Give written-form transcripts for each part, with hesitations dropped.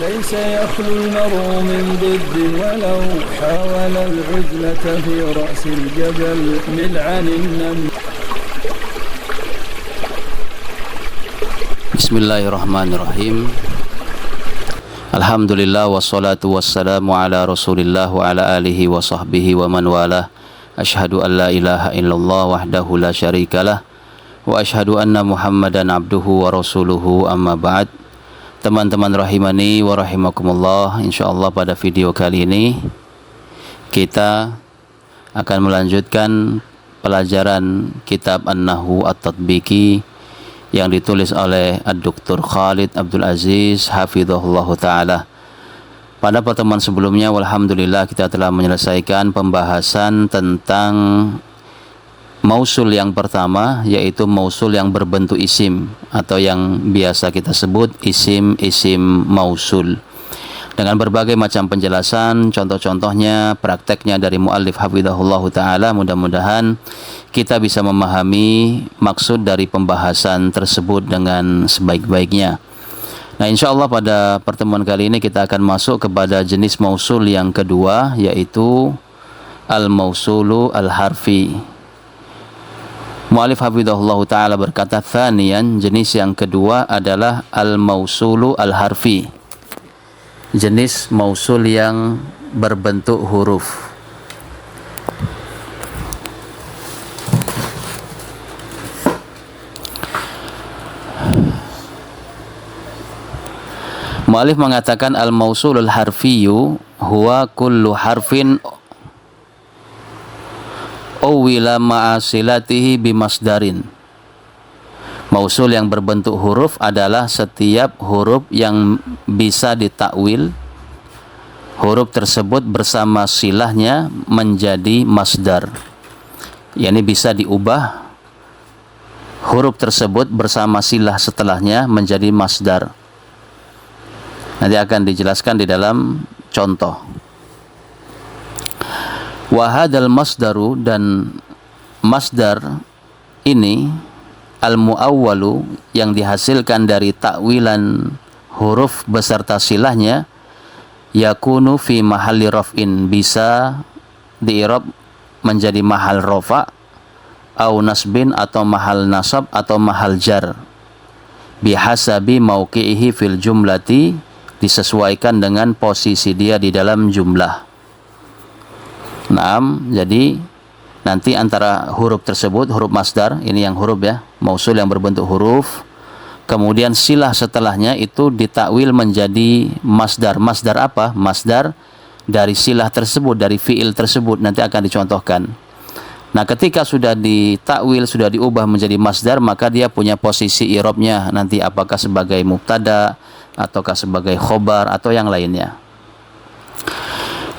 ليس يخلو المرء من ضد ولو حاول العزلة في رأس الجبل ملعن النمل. Bismillahirrahmanirrahim. Alhamdulillah wassalatu wassalamu ala Rasulillah wa ala alihi wa sahbihi wa man walah. Asyhadu an la ilaha illallah wahdahu la syarikalah wa asyhadu anna Muhammadan abduhu wa rasuluhu, amma ba'd. Teman-teman rahimani wa rahimakumullah, insyaallah pada video kali ini kita akan melanjutkan pelajaran kitab An-Nahwu At-Tatbiki yang ditulis oleh Dr. Khalid Abdul Aziz hafizahullah ta'ala. Pada pertemuan sebelumnya, alhamdulillah kita telah menyelesaikan pembahasan tentang mausul yang pertama, yaitu mausul yang berbentuk isim atau yang biasa kita sebut isim mausul, dengan berbagai macam penjelasan, contoh-contohnya, prakteknya dari muallif hafizahullah ta'ala. Mudah-mudahan kita bisa memahami maksud dari pembahasan tersebut dengan sebaik-baiknya. Nah, insyaallah pada pertemuan kali ini kita akan masuk kepada jenis mausul yang kedua, yaitu al-mausulu al-harfi. Mu'alif hafizahullah ta'ala berkata, thaniyan, jenis yang kedua adalah al-mausulu al-harfi, jenis mausul yang berbentuk huruf. Mu'alif mengatakan al-mausulul harfiyu huwa kullu harfin awwila ma'asilatihi bimasdarin. Mausul yang berbentuk huruf adalah setiap huruf yang bisa ditakwil, huruf tersebut bersama silahnya menjadi masdar, yakni bisa diubah huruf tersebut bersama silah setelahnya menjadi masdar. Nanti akan dijelaskan di dalam contoh. Wahadal masdaru, dan masdar ini al-muawwalu yang dihasilkan dari takwilan huruf beserta silahnya, yakunu fi mahalli raf'in, bisa di'irab menjadi mahal rafa, au nasbin, atau mahal nasab, atau mahal jar, bihasabi mauqi'ihi fil jumlati, disesuaikan dengan posisi dia di dalam jumlah. Naam, jadi nanti antara huruf tersebut, huruf masdar, ini yang huruf ya, mausul yang berbentuk huruf, kemudian silah setelahnya itu ditakwil menjadi masdar. Masdar apa? Masdar dari silah tersebut, dari fiil tersebut, nanti akan dicontohkan. Nah, ketika sudah ditakwil, sudah diubah menjadi masdar, maka dia punya posisi i'rabnya nanti, apakah sebagai mubtada ataukah sebagai khobar atau yang lainnya.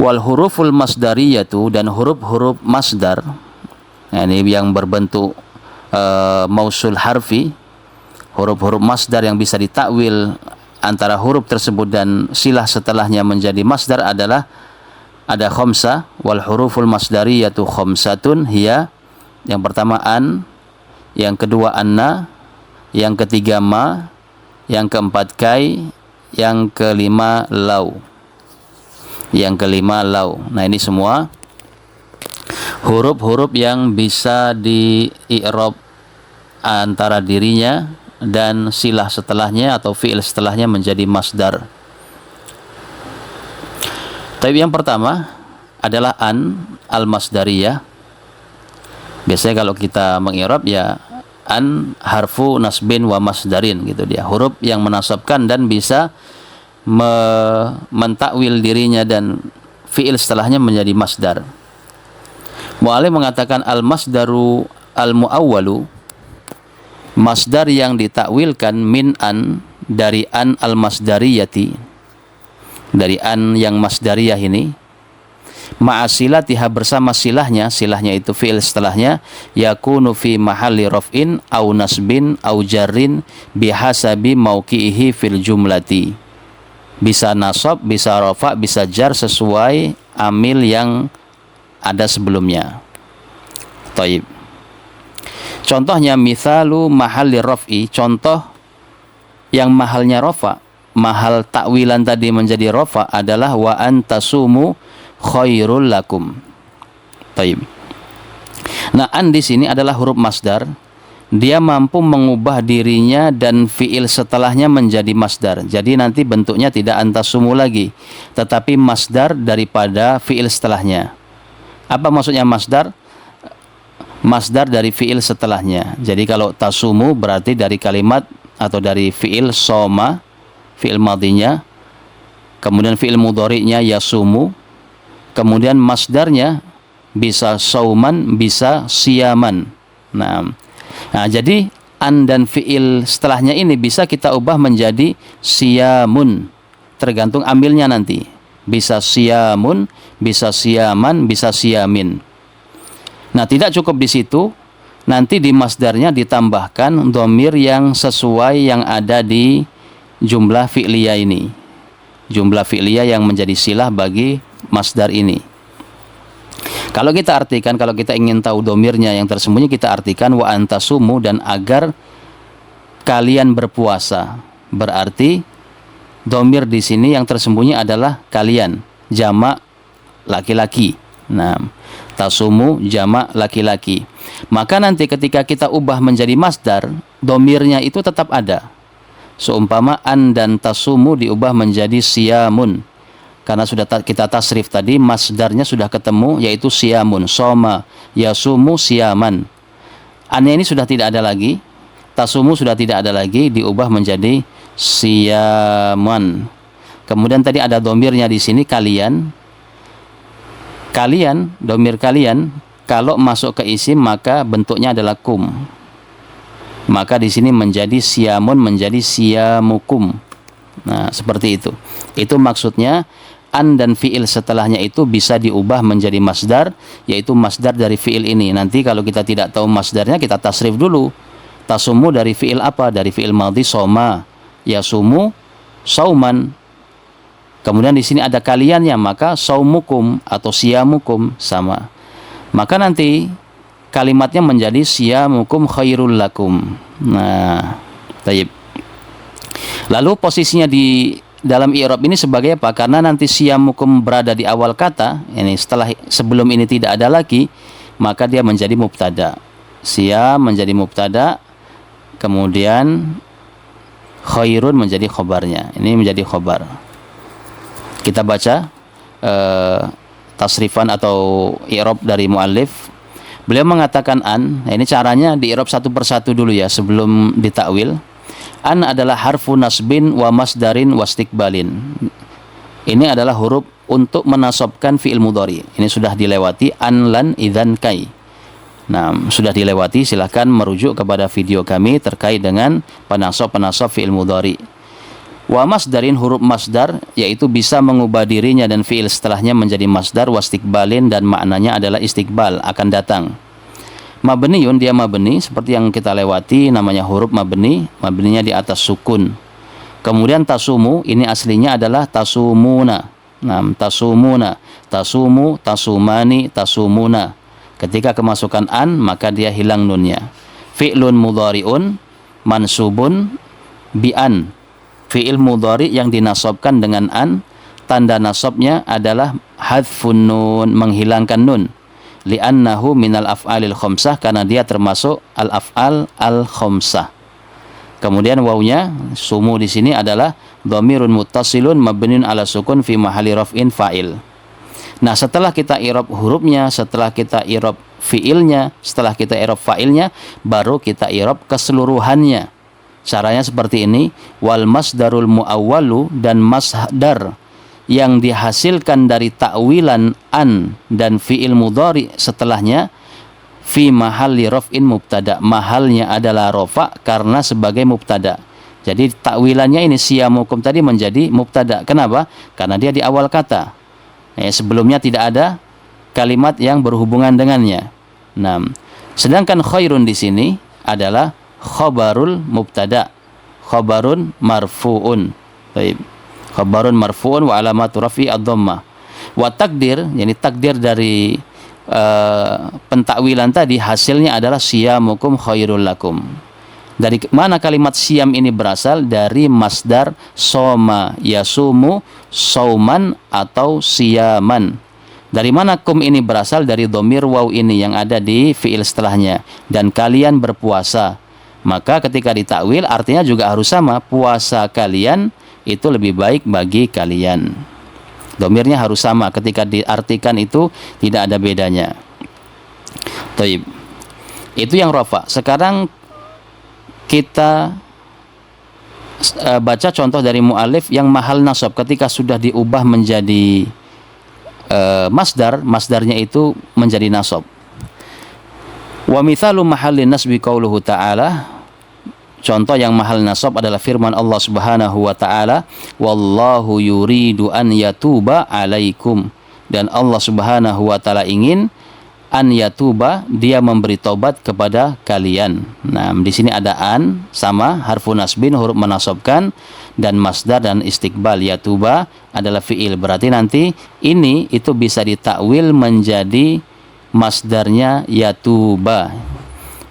Wal huruful masdariyatu, dan huruf-huruf masdar, ini yang berbentuk mausul harfi, huruf-huruf masdar yang bisa ditakwil antara huruf tersebut dan silah setelahnya menjadi masdar adalah ada khamsah. Wal huruful masdariyatu khamsatun hiya, yang pertama an, yang kedua anna, yang ketiga ma, yang keempat kai, yang kelima lau. Nah, ini semua huruf-huruf yang bisa di-i'rab antara dirinya dan silah setelahnya atau fi'il setelahnya menjadi masdar. Tapi yang pertama adalah an al-masdariyah. Biasanya kalau kita meng-i'rab ya an harfu nasbin wa masdarin, gitu dia, huruf yang menasabkan dan bisa mentakwil dirinya dan fi'il setelahnya menjadi masdar. Mu'alif mengatakan al-masdaru al-muawwalu, masdar yang ditakwilkan min an, dari an al-masdariyati, dari an yang masdariyah ini, ma'asilatiha, bersama silahnya, silahnya itu fi'il setelahnya, yakunu fi mahalli raf'in au nasbin au jarrin bihasabi mauqi'ihi fil jumlati, bisa nasab, bisa rafa, bisa jar sesuai amil yang ada sebelumnya. Taib. Contohnya mithalu mahalli raf'i, contoh yang mahalnya rafa, mahal takwilan tadi menjadi rafa adalah wa antasumu khairul lakum. Taib. Nah, an di sini adalah huruf masdar. Dia mampu mengubah dirinya dan fiil setelahnya menjadi masdar. Jadi nanti bentuknya tidak antasumu lagi, tetapi masdar daripada fiil setelahnya. Apa maksudnya masdar? Masdar dari fiil setelahnya. Jadi kalau tasumu berarti dari kalimat atau dari fiil soma, fiil madinya, kemudian fiil mudhari'nya yasumu, kemudian masdarnya bisa sauman, bisa siyaman. Nah, jadi an dan fiil setelahnya ini bisa kita ubah menjadi siyamun, tergantung ambilnya nanti. Bisa siyamun, bisa siyaman, bisa siyamin. Nah, tidak cukup di situ, nanti di masdarnya ditambahkan dhamir yang sesuai yang ada di jumlah fi'liyah ini. Jumlah fi'liyah yang menjadi silah bagi masdar ini. Kalau kita artikan, kalau kita ingin tahu dhamirnya yang tersembunyi, kita artikan wa antasumu, dan agar kalian berpuasa. Berarti dhamir di sini yang tersembunyi adalah kalian, jamak laki-laki. Nah, tasumu jamak laki-laki. Maka nanti ketika kita ubah menjadi masdar, dhamirnya itu tetap ada. Seumpama an dan tasumu diubah menjadi siyamun. Karena sudah kita tasrif tadi, masdarnya sudah ketemu, yaitu siyamun, soma, yasumu, siyaman. Annya ini sudah tidak ada lagi, tasumu sudah tidak ada lagi, diubah menjadi siyaman. Kemudian tadi ada dhamirnya di sini kalian. Kalian, dhamir kalian, kalau masuk ke isim maka bentuknya adalah kum. Maka di sini menjadi siyamun, menjadi siyamukum. Nah, seperti itu. Itu maksudnya an dan fiil setelahnya itu bisa diubah menjadi masdar, yaitu masdar dari fiil ini. Nanti kalau kita tidak tahu masdarnya, kita tasrif dulu. Tasumu dari fiil apa? Dari fiil madhi soma, yasumu sauman. Kemudian di sini ada kaliannya, maka saumukum atau siyamukum sama. Maka nanti kalimatnya menjadi siyamukum khairul lakum. Nah, taib. Lalu posisinya di dalam i'rab ini sebagai apa? Karena nanti siyamukum berada di awal kata, ini sebelum ini tidak ada lagi, maka dia menjadi mubtada. Siyam menjadi mubtada, kemudian khairun menjadi khobarnya. Ini menjadi khobar. Kita baca tasrifan atau i'rab dari muallif. Beliau mengatakan an, nah ini caranya di i'rab satu persatu dulu ya sebelum ditakwil. An adalah harfu nasbin wa masdarin wa istiqbalin. Ini adalah huruf untuk menasobkan fi'il mudhari. Ini sudah dilewati, an, lan, idzan, kai. Nah, sudah dilewati, silahkan merujuk kepada video kami terkait dengan penasob fi'il mudhari. Wa masdarin, huruf masdar, yaitu bisa mengubah dirinya dan fi'il setelahnya menjadi masdar, wa istiqbalin, dan maknanya adalah istiqbal, akan datang. Mabniun, dia mabni seperti yang kita lewati, namanya huruf mabni, mabninya di atas sukun. Kemudian tasumu, ini aslinya adalah tasumuna. Nah, tasumuna, tasumu, tasumani, tasumuna. Ketika kemasukan an, maka dia hilang nunnya. Fi'lun mudhari'un mansubun bi'an. Fi'il mudhari yang dinasobkan dengan an, tanda nasabnya adalah hadfun nun, menghilangkan nun. Li'annahu minal af'alil khamsah, karena dia termasuk al-af'al al-khamsah. Kemudian wawnya sumu di sini adalah dhamirun muttasilun mabniun ala sukun fi mahalli raf'in fa'il. Nah, setelah kita i'rab hurufnya, setelah kita i'rab fi'ilnya, setelah kita i'rab fa'ilnya, baru kita i'rab keseluruhannya. Caranya seperti ini, wal masdarul muawwalu, dan masdar yang dihasilkan dari takwilan an dan fi'il mudhari setelahnya, fi mahalli raf'in mubtada, mahalnya adalah rafa karena sebagai mubtada. Jadi takwilannya ini siyamukum tadi menjadi mubtada. Kenapa? Karena dia di awal kata. Sebelumnya tidak ada kalimat yang berhubungan dengannya. Nah, sedangkan khairun di sini adalah khabarul mubtada, khabarun marfu'un. Baik. Khabarun marfu'un wa alamatu rafi ad-dhammah. Wa takdir, yakni takdir dari pentakwilan tadi hasilnya adalah siyamukum khairul lakum. Dari mana kalimat siyam ini berasal? Dari masdar soma yasumu sauman atau siyaman. Dari mana kum ini berasal? Dari dhamir waw ini yang ada di fiil setelahnya. Dan kalian berpuasa. Maka ketika ditakwil artinya juga harus sama. Puasa kalian itu lebih baik bagi kalian. Dhamirnya harus sama. Ketika diartikan itu tidak ada bedanya. Taib. Itu yang rafa. Sekarang kita baca contoh dari mu'alif yang mahal nasab ketika sudah diubah menjadi masdarnya itu menjadi nasab. Wa mithalu mahallin nasbi qauluhu ta'ala, contoh yang mahal nasab adalah firman Allah Subhanahu wa taala, wallahu yuridu an yatuba alaikum, dan Allah Subhanahu wa taala ingin an yatuba, dia memberi taubat kepada kalian. Nah, di sini ada an sama harfun nasbin, huruf menasabkan, dan masdar dan istiqbal yatuba adalah fiil. Berarti nanti ini itu bisa ditakwil menjadi masdarnya yatuba.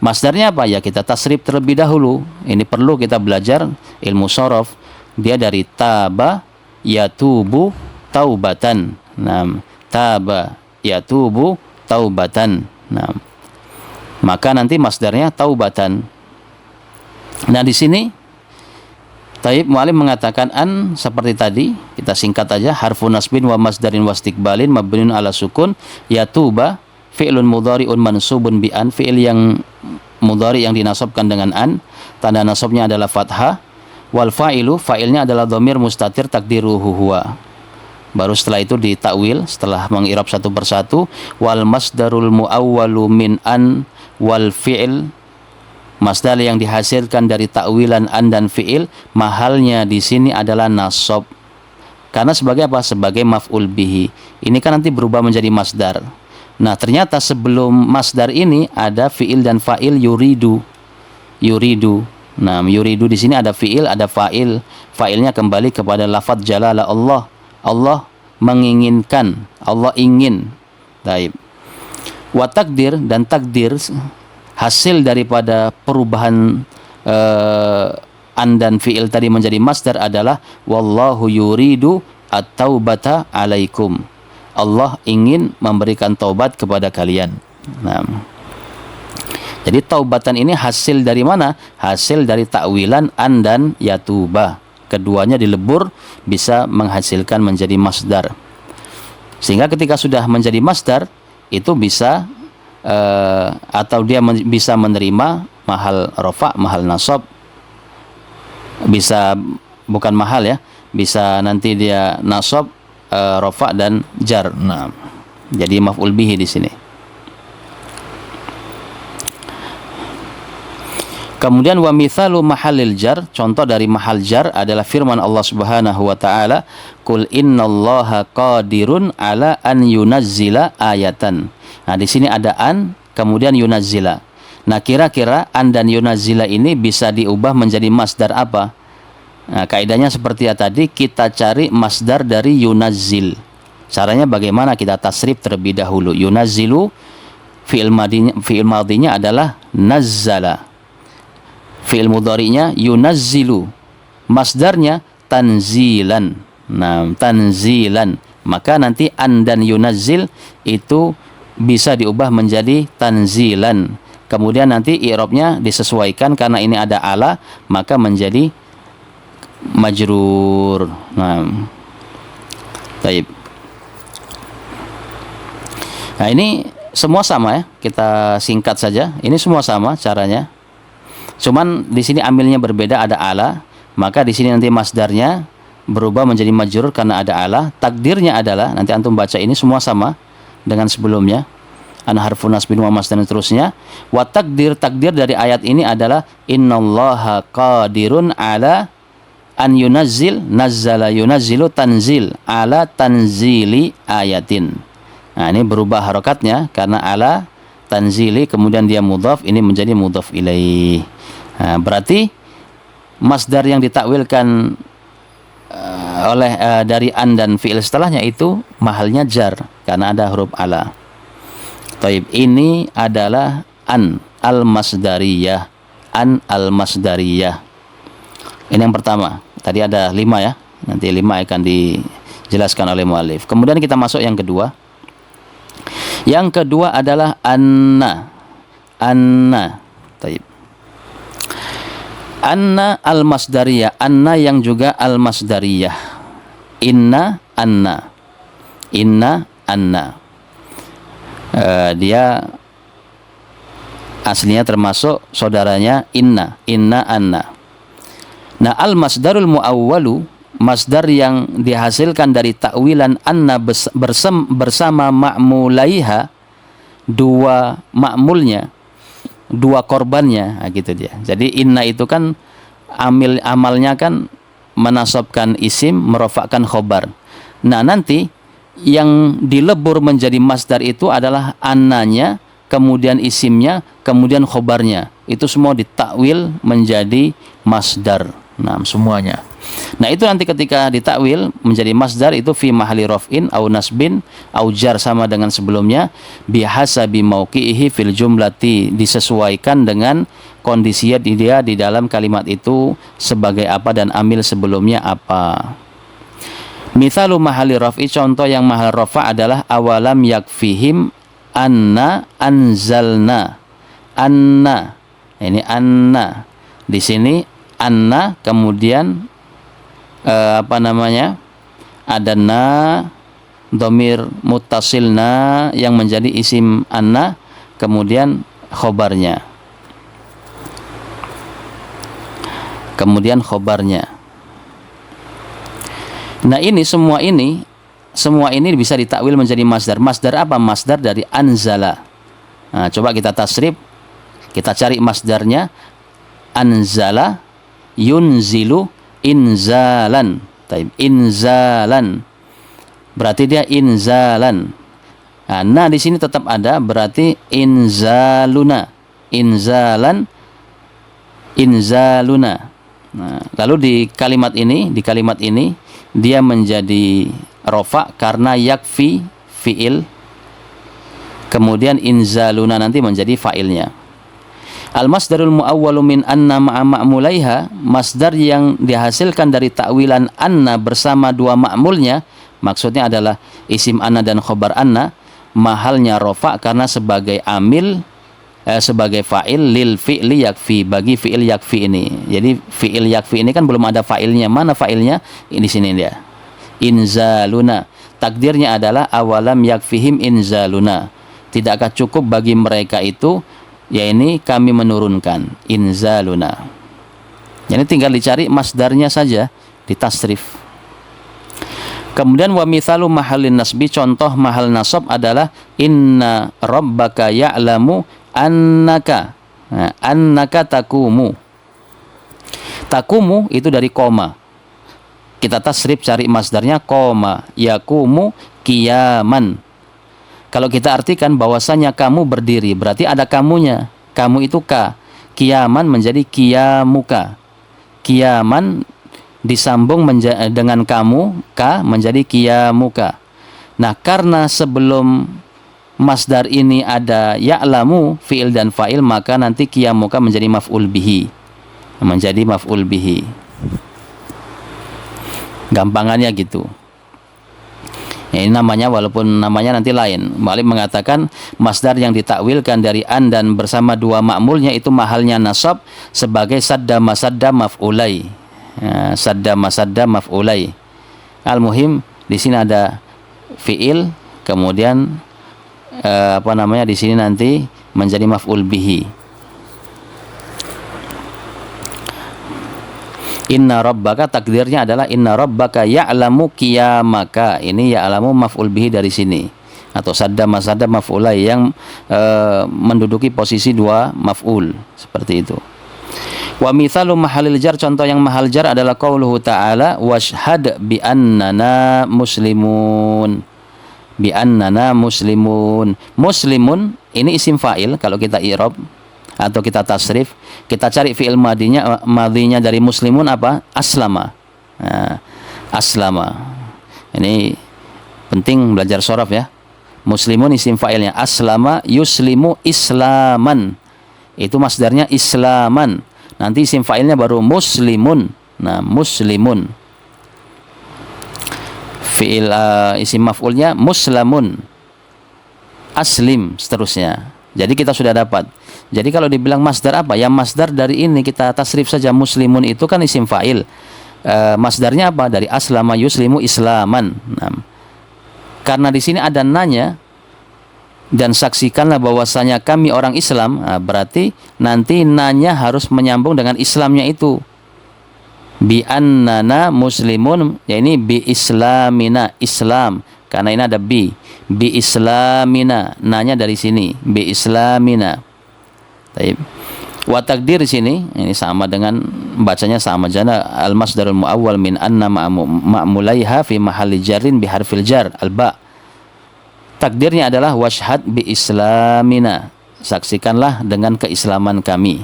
Masdarnya apa? Ya kita tasrif terlebih dahulu. Ini perlu kita belajar ilmu shorof. Dia dari taba yatubu taubatan. Nah, taba yatubu taubatan. Nah, maka nanti masdarnya taubatan. Nah, di sini Taib mu'alim mengatakan an seperti tadi, kita singkat aja, harfun nasbin wa masdarin wa istiqbalin mabniun ala sukun, yatuba fi'lun mudhari'un mansubun bi an, fi'il yang mudhari yang dinasabkan dengan an, tanda nasabnya adalah fathah, wal fa'ilu, fa'ilnya adalah dhamir mustatir takdiruhu huwa. Baru setelah itu ditakwil, setelah mengirab satu persatu, wal masdarul muawwalu min an wal fi'il, masdar yang dihasilkan dari takwilan an dan fi'il, mahalnya di sini adalah nasab. Karena sebagai apa? Sebagai maf'ul bihi. Ini kan nanti berubah menjadi masdar. Nah, ternyata sebelum masdar ini ada fi'il dan fa'il yuridu. Yuridu. Nah, yuridu di sini ada fi'il, ada fa'il. Fa'ilnya kembali kepada lafadz jalalah Allah. Allah menginginkan, Allah ingin. Taib. Wa takdir, dan takdir hasil daripada perubahan an dan fi'il tadi menjadi masdar adalah wallahu yuridu at-taubata alaikum. Allah ingin memberikan taubat kepada kalian. Nah, jadi taubatan ini hasil dari mana? Hasil dari takwilan an dan yatuba. Keduanya dilebur bisa menghasilkan menjadi masdar. Sehingga ketika sudah menjadi masdar itu bisa atau dia bisa menerima mahal rafa, mahal nasab, bisa bukan mahal ya, bisa nanti dia nasab, rafa dan jar. Nah, jadi maf'ul bihi di sini. Kemudian wa mithalu mahallil jar, contoh dari mahal jar adalah firman Allah Subhanahu wa taala, qul innallaha qadirun ala an yunazzila ayatan. Nah, di sini ada an, kemudian yunazzila. Nah, kira-kira an dan yunazzila ini bisa diubah menjadi masdar apa? Nah, kaidahnya seperti ya tadi, kita cari masdar dari yunazzil. Caranya bagaimana? Kita tasrif terlebih dahulu. Yunazzilu fi'il madinya adalah nazzala. Fi'il mudhari'nya yunazzilu. Masdarnya tanzilan. Nah, tanzilan. Maka nanti an dan yunazzil itu bisa diubah menjadi tanzilan. Kemudian nanti i'rabnya disesuaikan, karena ini ada ala maka menjadi majrur. Nah, baik. Nah, ini semua sama ya. Kita singkat saja. Ini semua sama caranya. Cuman di sini amilnya berbeda, ada ala. Maka di sini nanti masdarnya berubah menjadi majrur karena ada ala. Takdirnya adalah, nanti antum baca ini semua sama dengan sebelumnya, an harfun nasbin wa masdar dan seterusnya. Wa takdir, takdir dari ayat ini adalah innallaha qadirun ala an yunazzil, nazzala yunazzilu tanzil, ala tanzili ayatin. Nah, ini berubah harokatnya karena ala tanzili, kemudian dia mudhaf, ini menjadi mudhaf ilaih. Nah, berarti masdar yang ditakwilkan oleh dari an dan fi'il setelahnya itu mahalnya jar karena ada huruf ala. Taib, ini adalah an al-masdariyah. an al-masdariyah. Ini yang pertama. Tadi ada 5 ya. Nanti 5 akan dijelaskan oleh muallif. Kemudian kita masuk yang kedua. Yang kedua adalah anna. Anna. Taib. Anna al-masdariyah. Anna yang juga al-masdariyah. Inna, anna. Inna, anna. Dia aslinya termasuk saudaranya inna. Inna, anna. Nah, al-masdarul muawwalu, masdar yang dihasilkan dari takwilan anna bersama ma'mulaiha, dua ma'mulnya, dua korbannya, nah, gitu dia. Jadi inna itu kan amalnya kan menasabkan isim, merofakkan khobar. Nah, nanti yang dilebur menjadi masdar itu adalah annanya, kemudian isimnya, kemudian khobarnya. Itu semua ditakwil menjadi masdar. Nah, semuanya. Nah, itu nanti ketika ditakwil menjadi masdar itu fi mahali raf'in au nasbin au jar, sama dengan sebelumnya, bihasabi mauqi'ihi fil jumlati, disesuaikan dengan kondisi dia di dalam kalimat itu sebagai apa dan amil sebelumnya apa. Mithalu mahali raf'i, contoh yang mahal rafa adalah awalam yakfihim anna anzalna. Anna. Ini anna. Di sini anna, kemudian ada na, dhamir muttasilna yang menjadi isim anna, kemudian khobarnya. Kemudian khobarnya. Nah, ini semua ini bisa ditakwil menjadi masdar. Masdar apa? Masdar dari anzala. Nah, coba kita tasrif, kita cari masdarnya. Anzala yunzilu inzalan. Taib, inzalan. Berarti dia inzalan. Nah, di sini tetap ada, berarti inzaluna. Inzalan, inzaluna. Nah, lalu di kalimat ini dia menjadi rofa karena yakfi fiil, kemudian inzaluna nanti menjadi fa'ilnya. Al-masdarul muawwalu min anna ma'a ma'mulaiha, masdar yang dihasilkan dari takwilan anna bersama dua ma'mulnya, maksudnya adalah isim anna dan khobar anna, mahalnya rofa karena sebagai amil, sebagai fa'il lil fi'li yakfi, bagi fi'il yakfi ini. Jadi fi'il yakfi ini kan belum ada fa'ilnya. Mana fa'ilnya? Di sini dia. Inzaluna. Takdirnya adalah awalam yakfihim inzaluna. Tidakkah cukup bagi mereka itu, ya ini kami menurunkan, inzaluna. Jadi tinggal dicari masdarnya saja, ditasrif. Kemudian wa mithalu mahallin nasbi, contoh mahal nasab adalah inna rabbaka ya'lamu annaka. Nah, annaka takumu. Takumu itu dari koma. Kita tasrif cari masdarnya koma, yakumu kiyaman. Kalau kita artikan bahwasanya kamu berdiri, berarti ada kamunya. Kamu itu ka. Kiyaman menjadi kiyamuka. Kiyaman disambung dengan kamu, ka menjadi kiyamuka. Nah, karena sebelum masdar ini ada ya'lamu, fi'il dan fa'il, maka nanti kiyamuka menjadi maf'ul bihi. Menjadi maf'ul bihi. Gampangannya gitu. Ya, ini namanya, walaupun namanya nanti lain. Mu'allif mengatakan masdar yang ditakwilkan dari an dan bersama dua ma'mulnya itu mahalnya nasab sebagai sadda masadda maf'ulai. Ya, sadda masadda maf'ulai. Al-muhim di sini ada fi'il, kemudian di sini nanti menjadi maf'ul bihi. Inna rabbaka, takdirnya adalah inna rabbaka ya'lamu qiyamaka. Ini ya'lamu maf'ul bihi dari sini, atau sadda masadda maf'ulai yang menduduki posisi dua maf'ul, seperti itu. Wa mithalu mahalil jar, contoh yang mahal jar adalah qauluhu ta'ala washhad bi annana muslimun. Bi annana muslimun. Muslimun ini isim fa'il kalau kita i'rab atau kita tasrif, kita cari fi'il madhinya dari muslimun apa? Aslama. Nah, aslama. Ini penting belajar shoraf ya. Muslimun isim fa'ilnya, aslama yuslimu islaman. Itu masdarnya islaman. Nanti isim fa'ilnya baru muslimun. Nah, muslimun. Fi'il isim maf'ulnya muslamun. Aslim, seterusnya. Jadi kita sudah dapat. Jadi kalau dibilang masdar apa? Ya masdar dari ini kita tasrif saja, muslimun itu kan isim fa'il. Masdarnya apa? Dari aslama yuslimu islaman. Nah, karena di sini ada nanya, dan saksikanlah bahwasanya kami orang Islam, berarti nanti nanya harus menyambung dengan Islamnya itu. Bi annana muslimun, ya ini bi islamina, Islam, karena ini ada bi islamina, nanya dari sini bi islamina. Baik. Wa takdir di sini ini sama dengan bacanya sama jana al masdarul muawwal min anna ma'mulaiha fi mahalli jarrin bi harfil jar al ba. Takdirnya adalah washhad bi islamina, saksikanlah dengan keislaman kami.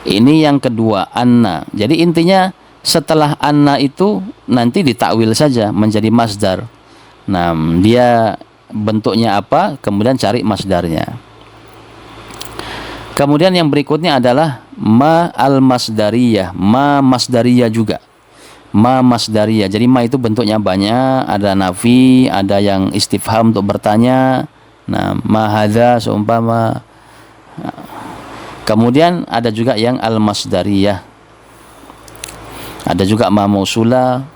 Ini yang kedua, anna. Jadi intinya setelah anna itu nanti ditakwil saja menjadi masdar. Nah, dia bentuknya apa, kemudian cari masdarnya. Kemudian yang berikutnya adalah ma al-masdariyah, ma masdariyah juga. Ma masdariyah. Jadi ma itu bentuknya banyak, ada nafi, ada yang istifham untuk bertanya. Nah, ma hadza seumpama. Kemudian ada juga yang al-masdariyah. Ada juga ma mausula.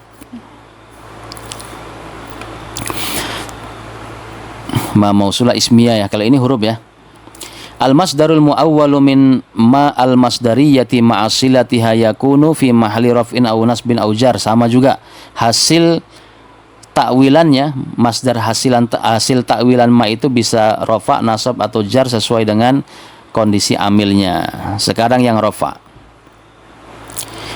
Ma mausula ismiyah ya. Kalau ini huruf ya. Al-masdarul muawwalu min ma al-masdariyati ma'asilatiha yakunu fi mahalli raf'in aw nasbin aw jar. Sama juga hasil takwilannya, masdar hasil takwilan ma itu bisa rafa, nasab atau jar sesuai dengan kondisi amilnya. Sekarang yang rafa.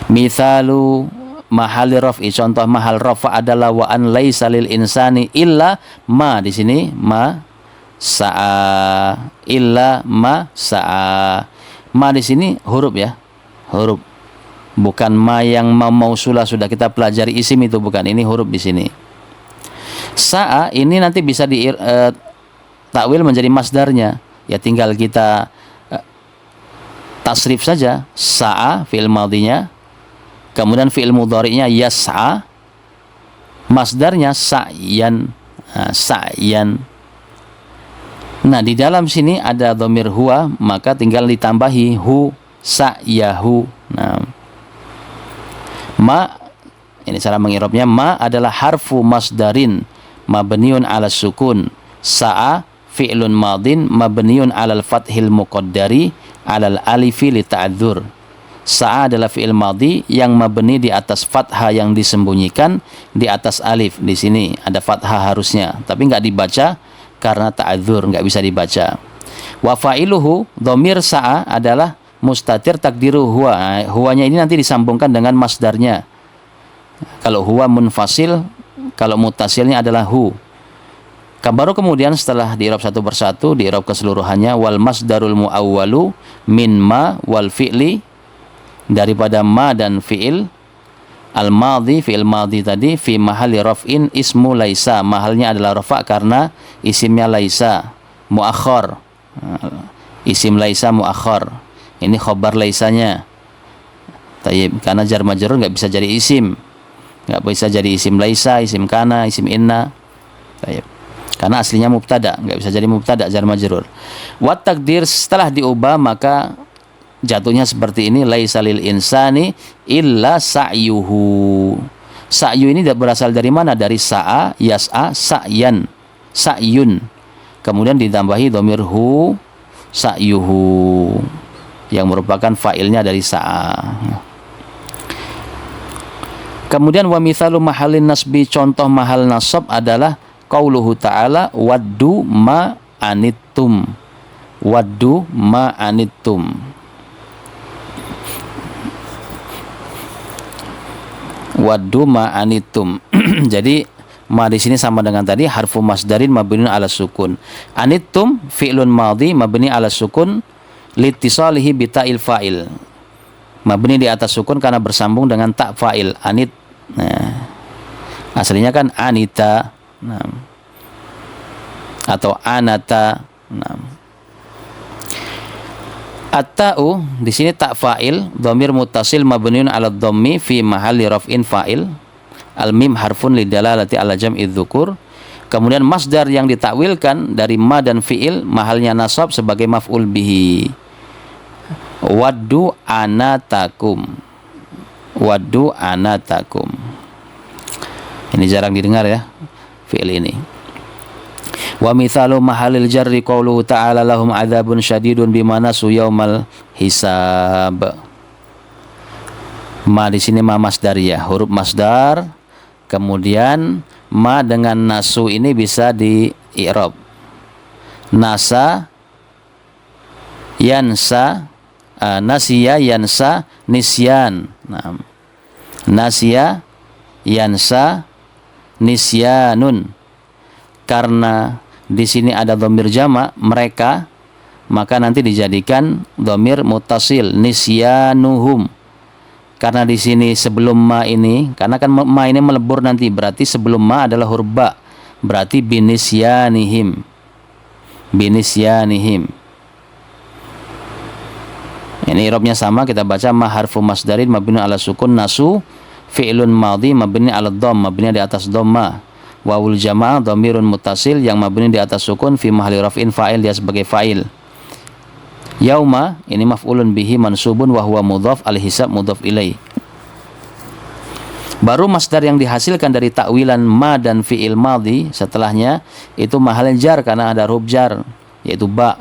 Mithalu mahalli raf'i, contoh mahal rafa adalah wa an laisa lil insani illa ma, di sini ma sa'a, illa ma sa'a. Ma di sini huruf ya, huruf, bukan ma yang mausulah, sudah kita pelajari isim itu, bukan, ini huruf di sini. Sa'a ini nanti bisa di takwil menjadi masdarnya, ya tinggal kita tasrif saja. Sa'a fi'il madhinya, kemudian fi'il mudhari'nya yas'a, masdarnya sa'yan. Sa'yan. Nah, di dalam sini ada dhamir huwa, maka tinggal ditambahi hu, sa'yahu. Nah, ma, ini cara mengirobnya, ma adalah harfu masdarin mabniun ala sukun. Sa'a fi'lun madin mabniun alal fathil muqaddari alal alifi li ta'adzur. Sa'a adalah fi'il madhi yang mabni di atas fathah yang disembunyikan di atas alif. Di sini ada fathah harusnya, tapi enggak dibaca karena ta'adzur, enggak bisa dibaca. Wa fa'iluhu, dhamir sa'a adalah mustatir takdiru huwa. Huwanya ini nanti disambungkan dengan masdarnya. Kalau huwa munfasil, kalau mutasilnya adalah hu. Baru kemudian setelah di'rab satu persatu, di'rab keseluruhannya, wal masdarul muawwalu min ma wal fi'li, daripada ma dan fi'il. Al-madhi, fi'il madhi tadi, fi mahalli raf'in ismu laisa, mahalnya adalah rafa karena isimnya laisa, muakhar. Isim laisa muakhar. Ini khobar laisanya. Tayyib, karena jar majrur enggak bisa jadi isim. Enggak bisa jadi isim laisa, isim kana, isim inna. Tayyib. Karena aslinya mubtada, enggak bisa jadi mubtada jar majrur. Wa takdir, setelah diubah maka jatuhnya seperti ini, laisa lil insani illa sa'yuhu. Sa'yu ini berasal dari mana? Dari sa'a, yas'a, sa'yan, sa'yun. Kemudian ditambahi dhamir hu, sa'yuhu, yang merupakan fa'ilnya dari sa'a. Kemudian wa mithalu mahallin nasbi, contoh mahal nasab adalah qauluhu ta'ala waddu ma anittum. Waddu ma anittum. Waddu ma anittum. Jadi ma di sini sama dengan tadi, harfu masdarin mabniun ala sukun. Anittum fi'lun madhi mabni ala sukun litisalihi bi ta'il fa'il. Mabni di atas sukun karena bersambung dengan tak fa'il, anit. Nah, aslinya kan anita. Nah, atau anata. Nah. At-ta'u di sini tak fa'il, dhamir muttasil mabniun 'ala dhammi fi mahalli raf'in fa'il. Al-mim harfun lidalalati 'ala jam'i dzukur. Kemudian masdar yang ditakwilkan dari ma dan fi'il mahalnya nasab sebagai maf'ul bihi. Waddu anatakum. Waddu anatakum. Ini jarang didengar ya fi'il ini. Wa mithalu mahalil jarri qauluhu ta'ala lahum adzabun syadidun bima nasu yaumal hisab. Ma di sini ma masdariyah, huruf masdar. Kemudian ma dengan nasu ini bisa di i'rab. Nasa, yansa, nasiya, yansa, nisyan. Nah, nasiya, yansa, nisyanun. Karena di sini ada dhamir jama' mereka, maka nanti dijadikan dhamir muttasil nisyanuhum. Karena di sini sebelum ma ini, karena kan ma ini melebur nanti, berarti sebelum ma adalah huruf ba, berarti binisyanihim. Binisyanihim. Ini i'rabnya sama, kita baca ma harfu masdarin mabni ala sukun nasu fi'lun madhi mabni ala dhamm, mabni di atas dhamma. Wawul jamaah dhamirun muttasil yang mabni di atas sukun fi mahalli raf'in fa'il, dia sebagai fa'il. Yauma ini maf'ulun bihi mansubun wa huwa mudhaf, al-hisab mudhaf ilaih. Baru masdar yang dihasilkan dari takwilan ma dan fi'il madhi setelahnya itu mahal jar karena ada huruf jar yaitu ba.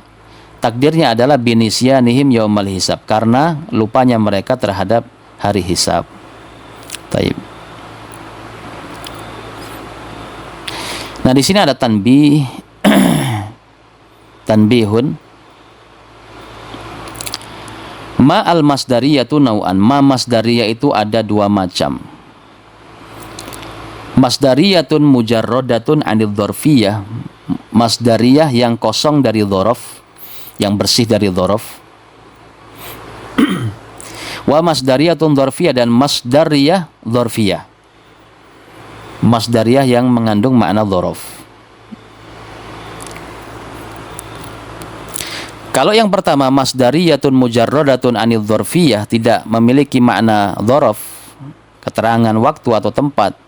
Takdirnya adalah binisyanihim yaumal hisab, karena lupanya mereka terhadap hari hisab. Taib. Nah, di sini ada tanbih, tanbihun. Ma al masdariyatu nau'an. Ma masdariyah itu ada dua macam. Masdariyatun mujarradatun anil dzarfiyah. Masdariyah yang kosong dari dzaraf, yang bersih dari dzaraf. Wa masdariyatun dzarfiyah, dan masdariyah dzarfiyah. Masdariyah yang mengandung makna dzaraf. Kalau yang pertama masdariyatun mujarradatun anil dzarfiyah, tidak memiliki makna dzaraf, keterangan waktu atau tempat.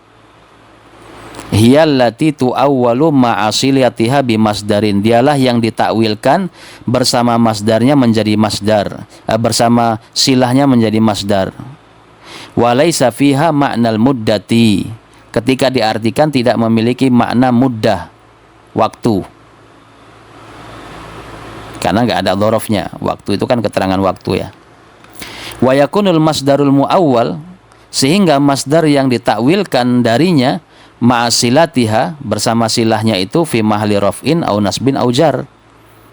Hiyallati tu'awwalu ma'asiliyatiha bimasdarin, dialah yang ditakwilkan bersama masdarnya menjadi masdar, bersama silahnya menjadi masdar. Walaysa fiha ma'nal muddati, ketika diartikan tidak memiliki makna muddah, waktu, karena nggak ada dzarafnya. Waktu itu kan keterangan waktu ya. Wa yakunul masdarul muawwal, sehingga masdar yang ditakwilkan darinya ma'asilatiha, bersama silahnya itu fi mahli raf'in au nasbin au jar.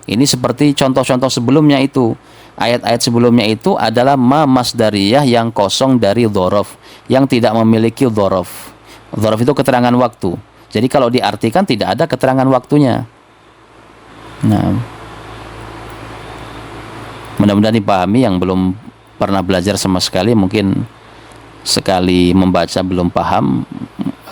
Ini seperti contoh-contoh sebelumnya itu. Ayat-ayat sebelumnya itu adalah ma masdariyah yang kosong dari dzaraf, yang tidak memiliki dzaraf. Dzaraf itu keterangan waktu. Jadi kalau diartikan tidak ada keterangan waktunya. Nah, mudah-mudahan dipahami. Yang belum pernah belajar sama sekali, mungkin sekali membaca belum paham.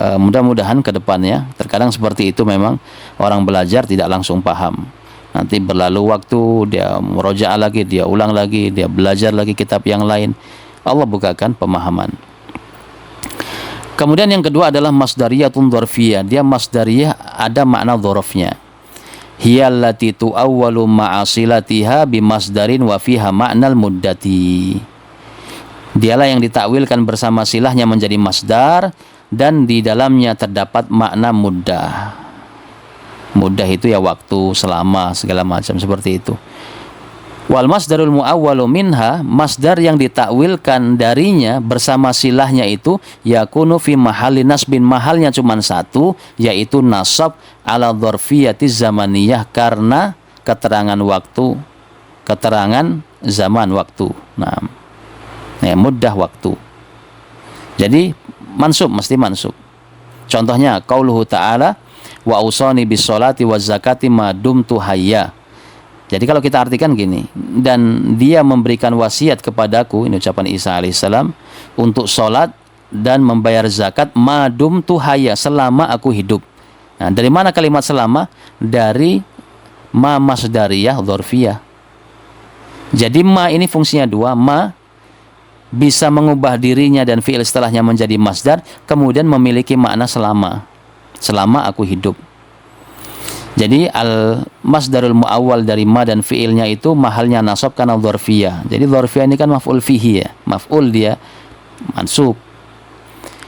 Mudah-mudahan ke depannya, terkadang seperti itu memang, orang belajar tidak langsung paham. Nanti berlalu waktu, dia murojaah lagi, dia ulang lagi, dia belajar lagi kitab yang lain. Allah bukakan pemahaman. Kemudian yang kedua adalah masdariyatun dzarfiyah. Dia masdariyah ada makna dzarafnya. Hiyallati tu'awwalu ma'asilatiha bimasdarin wa fiha ma'nal muddati. Dialah yang ditakwilkan bersama silahnya menjadi masdar, dan di dalamnya terdapat makna muddah. Muddah itu ya waktu, selama, segala macam seperti itu. Wal masdarul muawwalu minha, masdar yang ditakwilkan darinya bersama silahnya itu yakunu fi mahalli nasbin, mahalnya cuma satu, yaitu nasab ala dzarfiyati zamaniyah, karena keterangan waktu, keterangan zaman waktu. Nah, ya, muddah waktu. Jadi mansub, mesti mansub. Contohnya qauluhu ta'ala wa ausani bis sholati waz zakati ma dumtu hayya. Jadi kalau kita artikan gini, dan dia memberikan wasiat kepadaku, ini ucapan Isa alaihissalam, untuk sholat dan membayar zakat madum tuhaya, selama aku hidup. Nah, dari mana kalimat selama? Dari ma masdariyah dzarfiyah. Jadi ma ini fungsinya dua. Ma bisa mengubah dirinya dan fi'il setelahnya menjadi masdar, kemudian memiliki makna selama. Selama aku hidup. Jadi al-masdarul mu'awwal dari ma dan fi'ilnya itu mahalnya nasab karena dzarfiyah. Jadi dzarfiyah ini kan maf'ul fihi ya. Maf'ul dia mansub.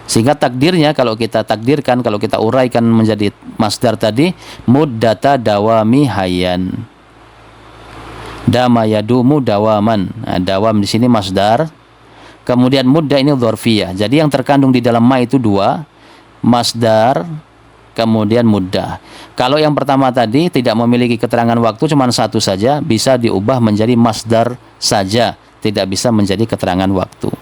Sehingga takdirnya kalau kita takdirkan, kalau kita uraikan menjadi masdar tadi, muddata dawami hayyan. Dama yadumu dawaman. Nah, dawam di sini masdar. Kemudian muddah ini dzarfiyah. Jadi yang terkandung di dalam ma itu dua, masdar, kemudian muddah. Kalau yang pertama tadi tidak memiliki keterangan waktu, cuma satu saja, bisa diubah menjadi masdar saja, tidak bisa menjadi keterangan waktu.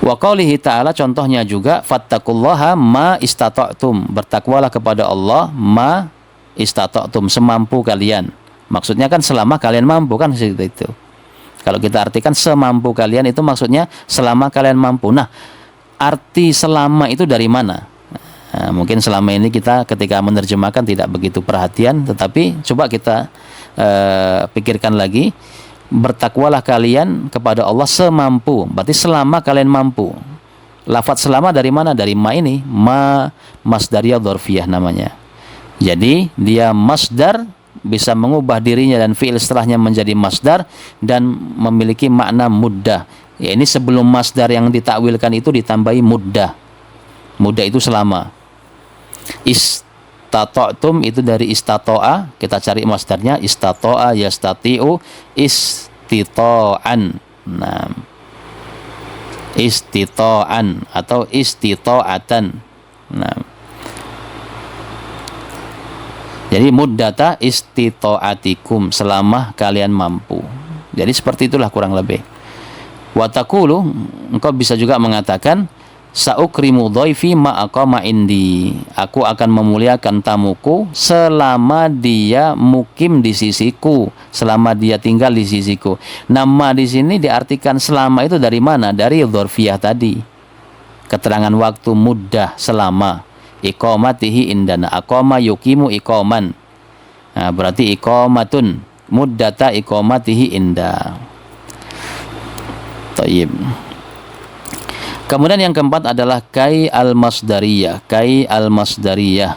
Wa qaulihi ta'ala, contohnya juga fattaqullaha ma istata'tum, bertakwalah kepada Allah ma istata'tum, semampu kalian. Maksudnya kan selama kalian mampu, kan seperti itu. Kalau kita artikan semampu kalian itu maksudnya selama kalian mampu. Nah, arti selama itu dari mana? Nah, mungkin selama ini kita ketika menerjemahkan tidak begitu perhatian, tetapi coba kita pikirkan lagi. Bertakwalah kalian kepada Allah semampu. Berarti selama kalian mampu. Lafaz selama dari mana? Dari ma ini. Ma masdariyah dzarfiyah namanya. Jadi dia masdar, bisa mengubah dirinya dan fi'il setelahnya menjadi masdar dan memiliki makna muddah. Ya, ini sebelum masdar yang ditakwilkan itu ditambahi muddah. Muddah itu selama. Istata'tum itu dari istato'a, kita cari masdarnya istato'a yastati'u istita'an. Nah, istita'an atau istita'atan. Nah, jadi muddata istita'atikum, selama kalian mampu. Jadi seperti itulah kurang lebih. Wa taqulu, engkau bisa juga mengatakan saukrimu dhaifi ma aqama indi, aku akan memuliakan tamuku selama dia mukim di sisiku, selama dia tinggal di sisiku. Nama di sini diartikan selama itu dari mana? Dari dzarfiyah tadi. Keterangan waktu muddah selama. Iqamatihi indana, aqama yuqimu iqaman. Nah, berarti iqamatun, muddata iqamatihi inda. Tayyib. Kemudian yang keempat adalah kai al-masdariyah. Kai al-masdariyah.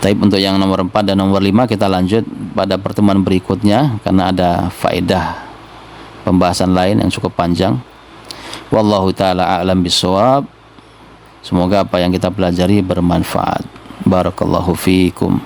Taib, untuk yang nomor 4 dan nomor 5 kita lanjut pada pertemuan berikutnya karena ada faedah pembahasan lain yang cukup panjang. Wallahu ta'ala a'lam bishawab. Semoga apa yang kita pelajari bermanfaat. Barakallahu fiikum.